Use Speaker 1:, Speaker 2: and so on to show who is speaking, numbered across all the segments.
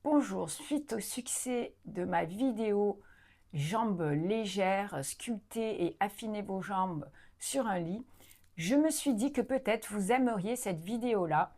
Speaker 1: Bonjour, suite au succès de ma vidéo jambes légères, sculptez et affinez vos jambes sur un lit, je me suis dit que peut-être vous aimeriez cette vidéo-là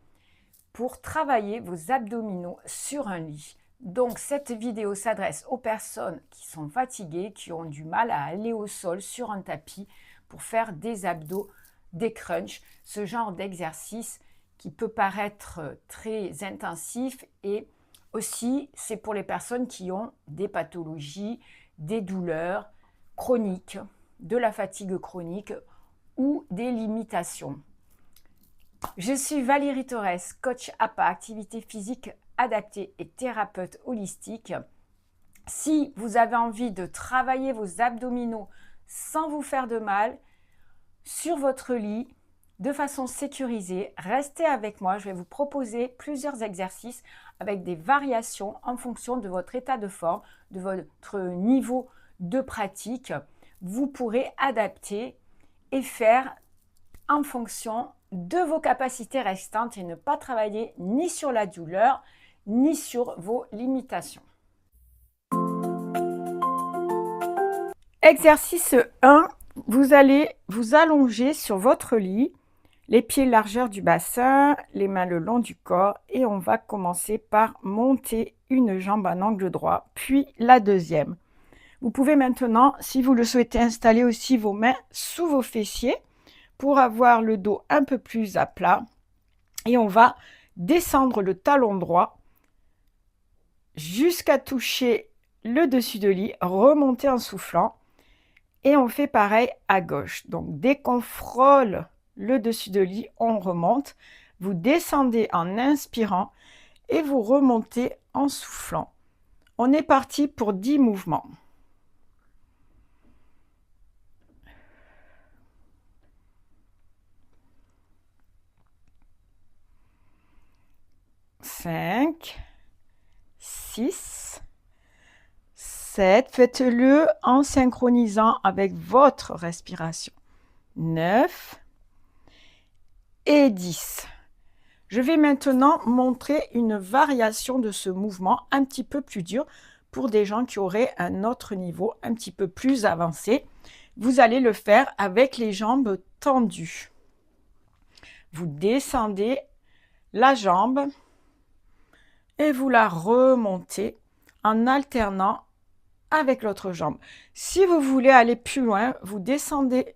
Speaker 1: pour travailler vos abdominaux sur un lit. Donc cette vidéo s'adresse aux personnes qui sont fatiguées, qui ont du mal à aller au sol sur un tapis pour faire des abdos, des crunchs, ce genre d'exercice qui peut paraître très intensif et aussi, c'est pour les personnes qui ont des pathologies, des douleurs chroniques, de la fatigue chronique ou des limitations. Je suis Valérie Torres, coach APA, activité physique adaptée et thérapeute holistique. Si vous avez envie de travailler vos abdominaux sans vous faire de mal, sur votre lit, de façon sécurisée, restez avec moi. Je vais vous proposer plusieurs exercices avec des variations en fonction de votre état de forme, de votre niveau de pratique. Vous pourrez adapter et faire en fonction de vos capacités restantes et ne pas travailler ni sur la douleur ni sur vos limitations. Exercice 1, vous allez vous allonger sur votre lit, les pieds largeur du bassin, les mains le long du corps et on va commencer par monter une jambe en angle droit, puis la deuxième. Vous pouvez maintenant, si vous le souhaitez, installer aussi vos mains sous vos fessiers pour avoir le dos un peu plus à plat et on va descendre le talon droit jusqu'à toucher le dessus de lit, remonter en soufflant et on fait pareil à gauche. Donc dès qu'on frôle le dessus de lit, on remonte, vous descendez en inspirant et vous remontez en soufflant. On est parti pour 10 mouvements. Cinq, 6, 7, faites-le en synchronisant avec votre respiration. 9 et 10. Je vais maintenant montrer une variation de ce mouvement un petit peu plus dur pour des gens qui auraient un autre niveau un petit peu plus avancé. Vous allez le faire avec les jambes tendues. Vous descendez la jambe et vous la remontez en alternant avec l'autre jambe. Si vous voulez aller plus loin, vous descendez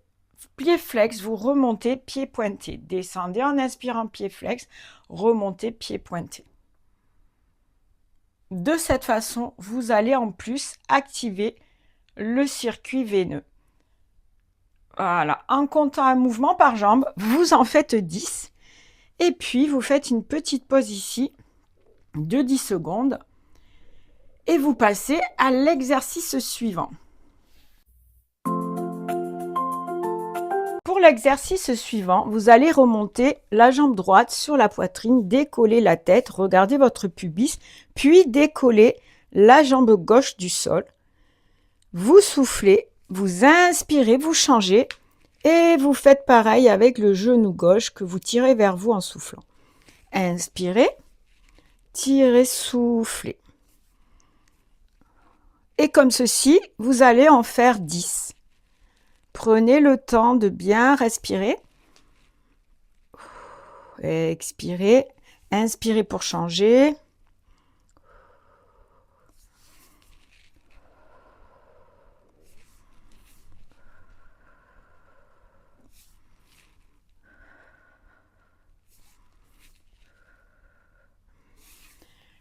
Speaker 1: pied flex, vous remontez pied pointé. Descendez en inspirant pied flex, remontez pied pointé. De cette façon, vous allez en plus activer le circuit veineux. Voilà, en comptant un mouvement par jambe, vous en faites 10. Et puis, vous faites une petite pause ici de 10 secondes. Et vous passez à l'exercice suivant. Pour l'exercice suivant, vous allez remonter la jambe droite sur la poitrine, décoller la tête, regardez votre pubis, puis décoller la jambe gauche du sol. Vous soufflez, vous inspirez, vous changez et vous faites pareil avec le genou gauche que vous tirez vers vous en soufflant. Inspirez, tirez, soufflez. Et comme ceci, vous allez en faire 10. Prenez le temps de bien respirer. Expirez. Inspirez pour changer.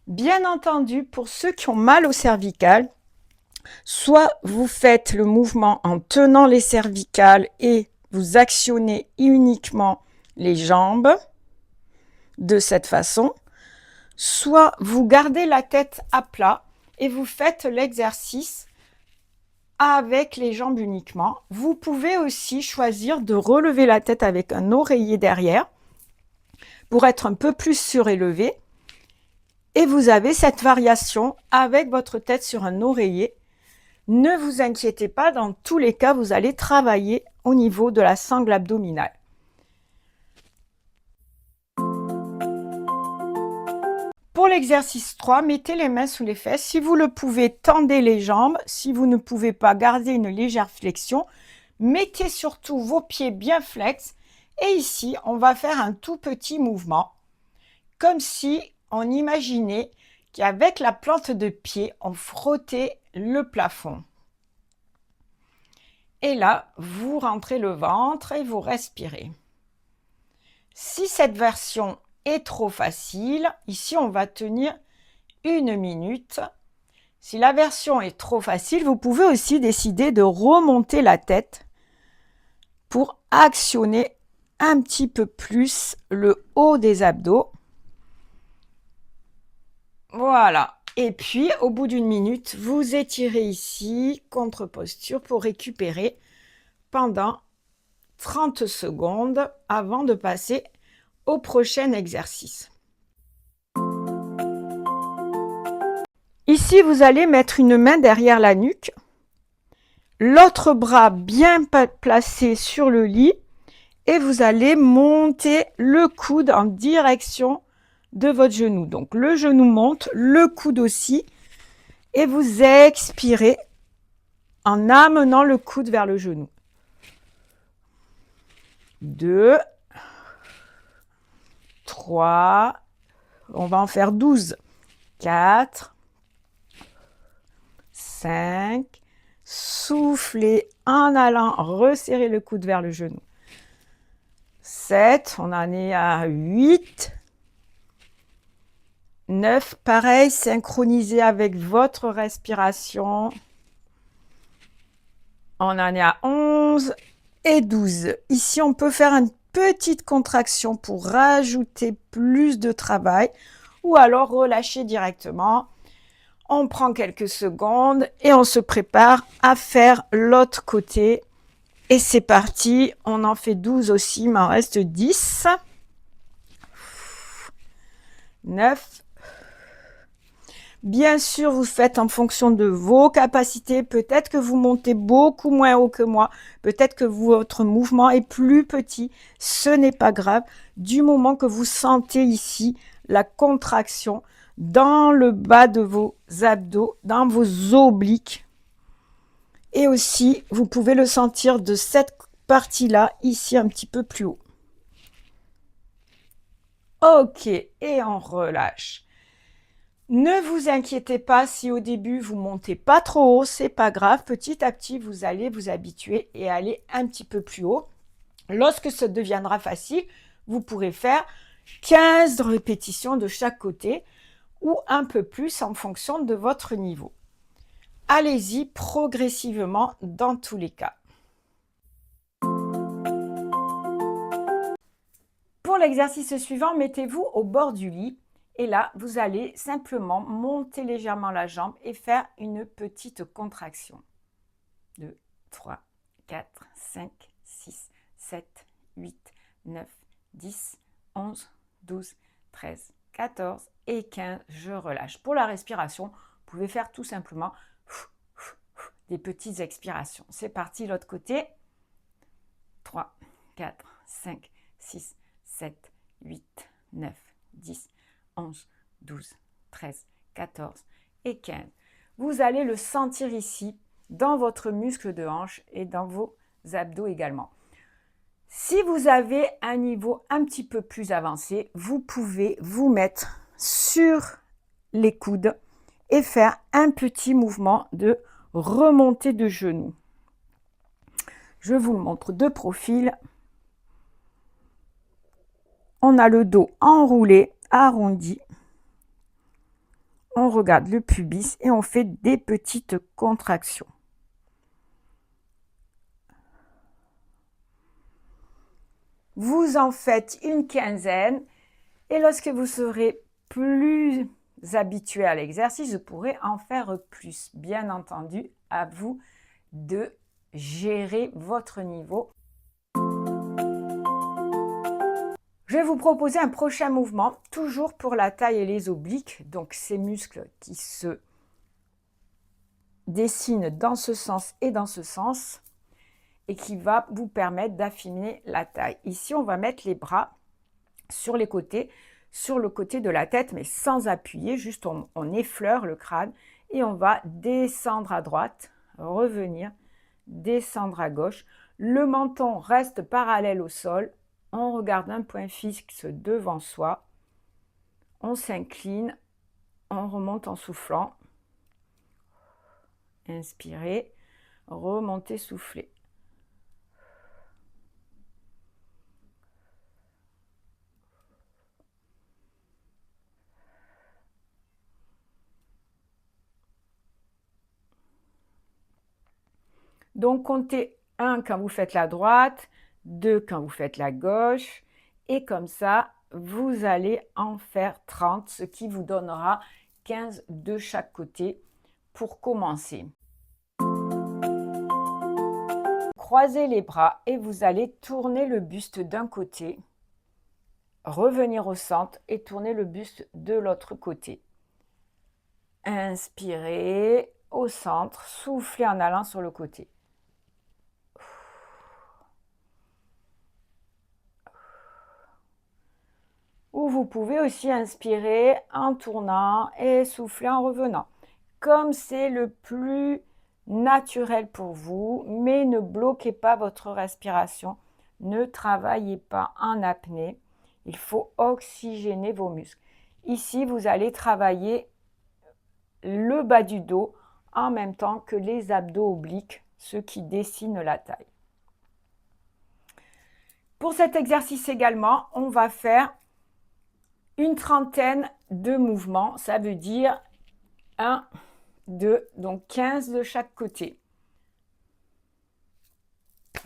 Speaker 1: Bien entendu, pour ceux qui ont mal au cervical, soit vous faites le mouvement en tenant les cervicales et vous actionnez uniquement les jambes de cette façon, soit vous gardez la tête à plat et vous faites l'exercice avec les jambes uniquement. Vous pouvez aussi choisir de relever la tête avec un oreiller derrière pour être un peu plus surélevé. Et vous avez cette variation avec votre tête sur un oreiller. Ne vous inquiétez pas, dans tous les cas, vous allez travailler au niveau de la sangle abdominale. Pour l'exercice 3, mettez les mains sous les fesses. Si vous le pouvez, tendez les jambes. Si vous ne pouvez pas, gardez une légère flexion. Mettez surtout vos pieds bien flex. Et ici, on va faire un tout petit mouvement, comme si on imaginait qu'avec la plante de pied, on frottait le plafond. Et là, vous rentrez le ventre et vous respirez. Si cette version est trop facile, ici, on va tenir 1 minute. Si la version est trop facile, vous pouvez aussi décider de remonter la tête pour actionner un petit peu plus le haut des abdos. Voilà. Et puis, au bout d'1 minute, vous étirez ici, contre-posture, pour récupérer pendant 30 secondes avant de passer au prochain exercice. Ici, vous allez mettre une main derrière la nuque, l'autre bras bien placé sur le lit et vous allez monter le coude en direction de votre genou. Donc, le genou monte, le coude aussi et vous expirez en amenant le coude vers le genou. 2, 3, on va en faire 12, 4, 5, soufflez en allant resserrer le coude vers le genou. 7, on en est à 8, 9, pareil, synchronisez avec votre respiration. On en est à 11 et 12. Ici, on peut faire une petite contraction pour rajouter plus de travail ou alors relâcher directement. On prend quelques secondes et on se prépare à faire l'autre côté. Et c'est parti, on en fait 12 aussi, il m'en reste 10. 9. Bien sûr, vous faites en fonction de vos capacités. Peut-être que vous montez beaucoup moins haut que moi. Peut-être que votre mouvement est plus petit. Ce n'est pas grave. Du moment que vous sentez ici la contraction dans le bas de vos abdos, dans vos obliques. Et aussi, vous pouvez le sentir de cette partie-là, ici un petit peu plus haut. Ok, et on relâche. Ne vous inquiétez pas si au début vous montez pas trop haut, c'est pas grave. Petit à petit, vous allez vous habituer et aller un petit peu plus haut. Lorsque ça deviendra facile, vous pourrez faire 15 répétitions de chaque côté ou un peu plus en fonction de votre niveau. Allez-y progressivement dans tous les cas. Pour l'exercice suivant, mettez-vous au bord du lit. Et là, vous allez simplement monter légèrement la jambe et faire une petite contraction. 2, 3, 4, 5, 6, 7, 8, 9, 10, 11, 12, 13, 14 et 15. Je relâche. Pour la respiration, vous pouvez faire tout simplement des petites expirations. C'est parti, l'autre côté. 3, 4, 5, 6, 7, 8, 9, 10, 11, 12, 13, 14 et 15. Vous allez le sentir ici, dans votre muscle de hanche et dans vos abdos également. Si vous avez un niveau un petit peu plus avancé, vous pouvez vous mettre sur les coudes et faire un petit mouvement de remontée de genoux. Je vous le montre de profil. On a le dos enroulé, arrondi. On regarde le pubis et on fait des petites contractions. Vous en faites une quinzaine et lorsque vous serez plus habitué à l'exercice, vous pourrez en faire plus. Bien entendu, à vous de gérer votre niveau. Je vais vous proposer un prochain mouvement, toujours pour la taille et les obliques, donc ces muscles qui se dessinent dans ce sens et dans ce sens, et qui va vous permettre d'affiner la taille. Ici, on va mettre les bras sur les côtés, sur le côté de la tête, mais sans appuyer, juste on effleure le crâne et on va descendre à droite, revenir, descendre à gauche. Le menton reste parallèle au sol, on regarde un point fixe devant soi, on s'incline, on remonte en soufflant. Inspirez, remontez, soufflez. Donc, comptez 1 quand vous faites la droite, 2 quand vous faites la gauche, et comme ça, vous allez en faire 30, ce qui vous donnera 15 de chaque côté pour commencer. Croisez les bras et vous allez tourner le buste d'un côté, revenir au centre et tourner le buste de l'autre côté. Inspirez au centre, soufflez en allant sur le côté. Ou vous pouvez aussi inspirer en tournant et souffler en revenant. Comme c'est le plus naturel pour vous, mais ne bloquez pas votre respiration. Ne travaillez pas en apnée. Il faut oxygéner vos muscles. Ici, vous allez travailler le bas du dos en même temps que les abdos obliques, ceux qui dessinent la taille. Pour cet exercice également, on va faire une trentaine de mouvements, ça veut dire 1, 2, donc 15 de chaque côté.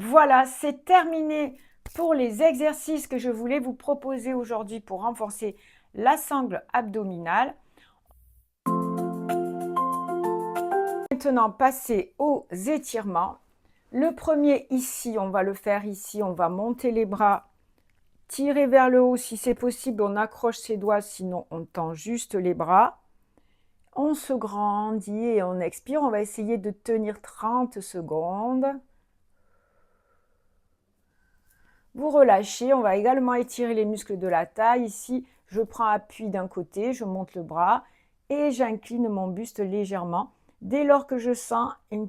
Speaker 1: Voilà, c'est terminé pour les exercices que je voulais vous proposer aujourd'hui pour renforcer la sangle abdominale. Maintenant, passer aux étirements. Le premier ici, on va le faire ici, on va monter les bras, tirer vers le haut si c'est possible, on accroche ses doigts, sinon on tend juste les bras. On se grandit et on expire. On va essayer de tenir 30 secondes. Vous relâchez. On va également étirer les muscles de la taille. Ici, je prends appui d'un côté, je monte le bras et j'incline mon buste légèrement. Dès lors que je sens un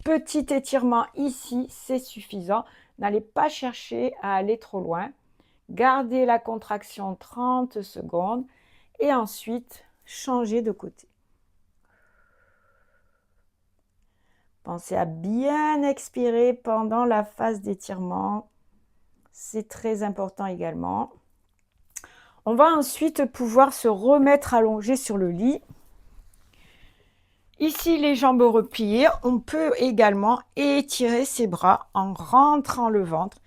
Speaker 1: petit étirement ici, c'est suffisant. N'allez pas chercher à aller trop loin. Gardez la contraction 30 secondes et ensuite, changez de côté. Pensez à bien expirer pendant la phase d'étirement. C'est très important également. On va ensuite pouvoir se remettre allongé sur le lit. Ici, les jambes repliées. On peut également étirer ses bras en rentrant le ventre.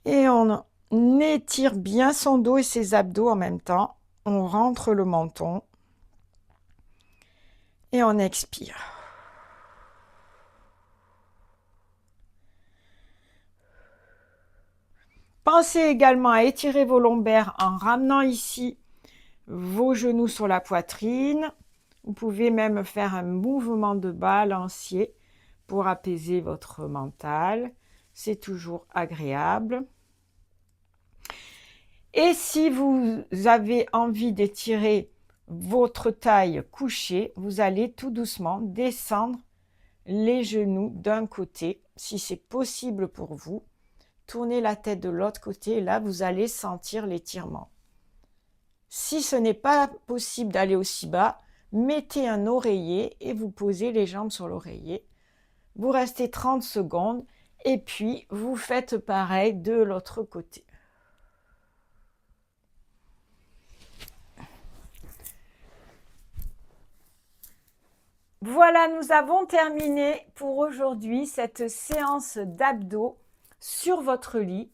Speaker 1: Et on étire bien son dos et ses abdos en même temps. On rentre le menton. Et on expire. Pensez également à étirer vos lombaires en ramenant ici vos genoux sur la poitrine. Vous pouvez même faire un mouvement de balancier pour apaiser votre mental. C'est toujours agréable. Et si vous avez envie d'étirer votre taille couchée, vous allez tout doucement descendre les genoux d'un côté, si c'est possible pour vous. Tournez la tête de l'autre côté et là, vous allez sentir l'étirement. Si ce n'est pas possible d'aller aussi bas, mettez un oreiller et vous posez les jambes sur l'oreiller. Vous restez 30 secondes et puis vous faites pareil de l'autre côté. Voilà, nous avons terminé pour aujourd'hui cette séance d'abdos sur votre lit.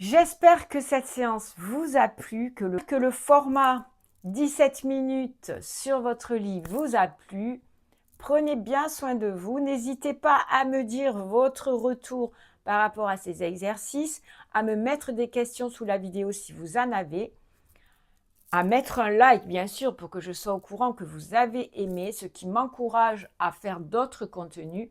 Speaker 1: J'espère que cette séance vous a plu, que le format 17 minutes sur votre lit vous a plu. Prenez bien soin de vous. N'hésitez pas à me dire votre retour par rapport à ces exercices, à me mettre des questions sous la vidéo si vous en avez, à mettre un like bien sûr pour que je sois au courant que vous avez aimé, ce qui m'encourage à faire d'autres contenus,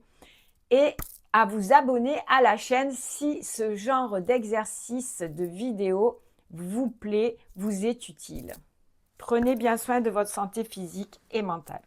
Speaker 1: et à vous abonner à la chaîne si ce genre d'exercice de vidéo vous plaît, vous est utile. Prenez bien soin de votre santé physique et mentale.